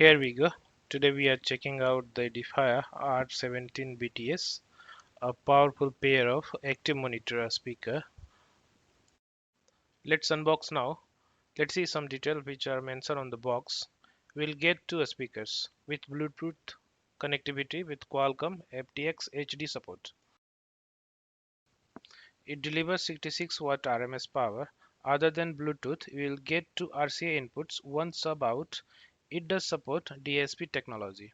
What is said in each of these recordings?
Here we go. Today we are checking out the Edifier R17BTs, a powerful pair of active monitor speaker. Let's unbox now. Let's see some details which are mentioned on the box. We'll get two speakers with Bluetooth connectivity with Qualcomm aptX HD support. It delivers 66 watt RMS power. Other than Bluetooth, we will get two RCA inputs, one sub out. It does support DSP technology.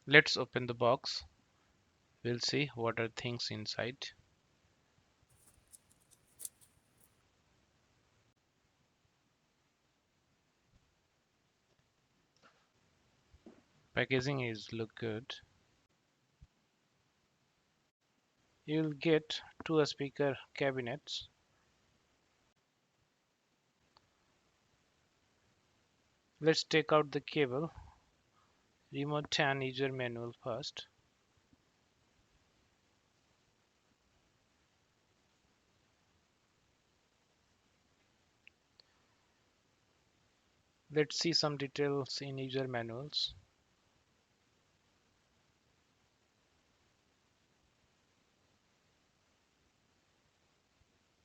Let's open the box. We'll see what are things inside. Packaging is look good. You'll get two speaker cabinets. Let's take out the cable, remote and user manual first. Let's see some details in user manuals.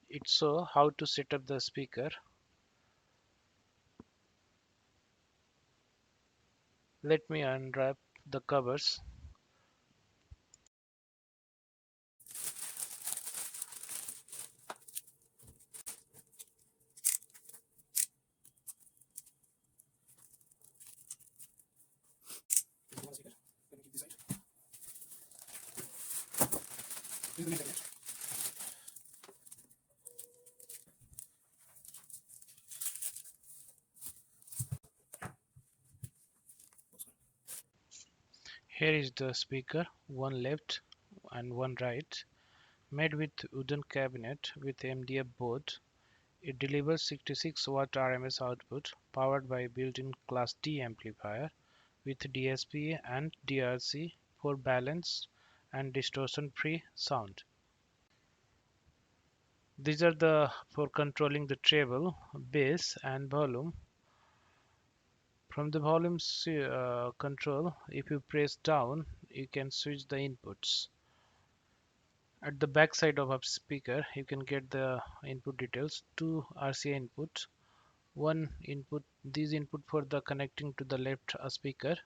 It shows how to set up the speaker. Let me unwrap the covers. Here is the speaker, one left and one right, made with wooden cabinet with MDF board. It delivers 66 watt RMS output powered by built-in Class D amplifier with DSP and DRC for balanced and distortion-free sound. These are the for controlling the treble, bass and volume. From the volume control, if you press down, you can switch the inputs. At the back side of a speaker, you can get the input details. Two RCA input, one input, these input for the connecting to the left speaker.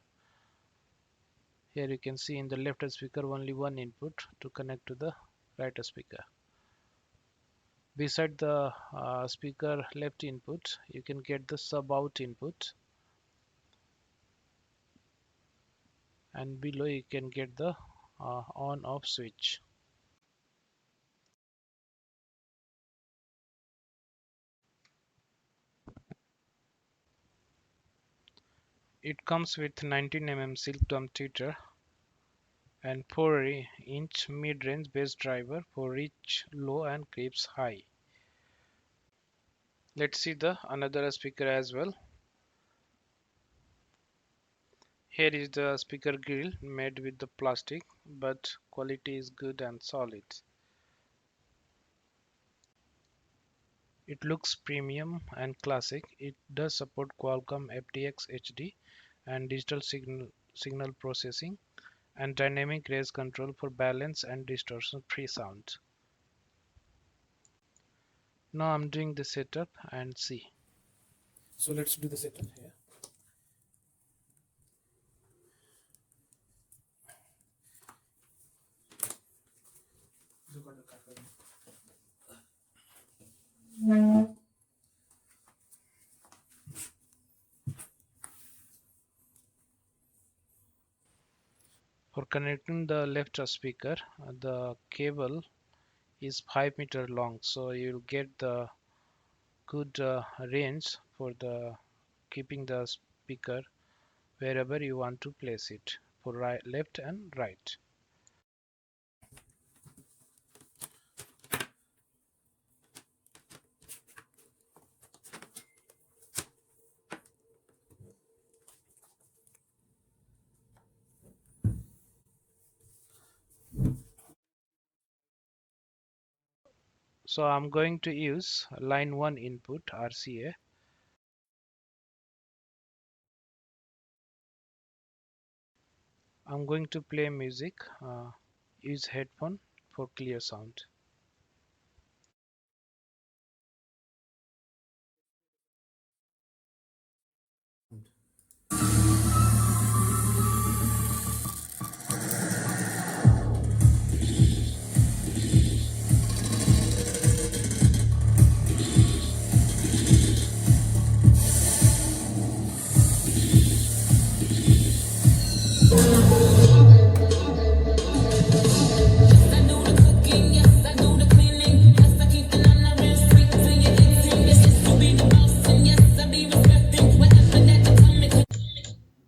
Here you can see in the left speaker only one input to connect to the right speaker. Beside the speaker left input, you can get the sub out input, and below you can get the on off switch. It comes with 19 mm silk dome tweeter and 4-inch mid-range bass driver for reach low and creeps high. Let's see the another speaker as well. Here is the speaker grill made with the plastic, but quality is good and solid. It looks premium and classic. It does support Qualcomm aptX HD and digital signal processing and dynamic range control for balance and distortion free sound. Now I'm doing the setup and see. So let's do the setup here. For connecting the left speaker, the cable is 5 meter long, so you'll get the good range for the keeping the speaker wherever you want to place it for right, left and right. So I'm going to use line 1 input RCA I'm going to play music. Use headphone for clear sound.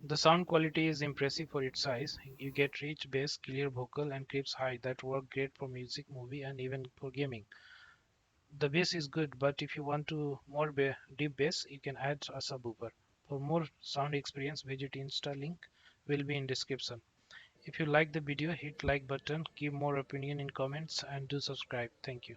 The sound quality is impressive for its size. You get rich bass, clear vocal, and crisp high that work great for music, movie, and even for gaming. The bass is good, but if you want to more deep bass, you can add a subwoofer. For more sound experience, visit Insta link will be in description. If you like the video, hit like button, give more opinion in comments, and do subscribe. Thank you.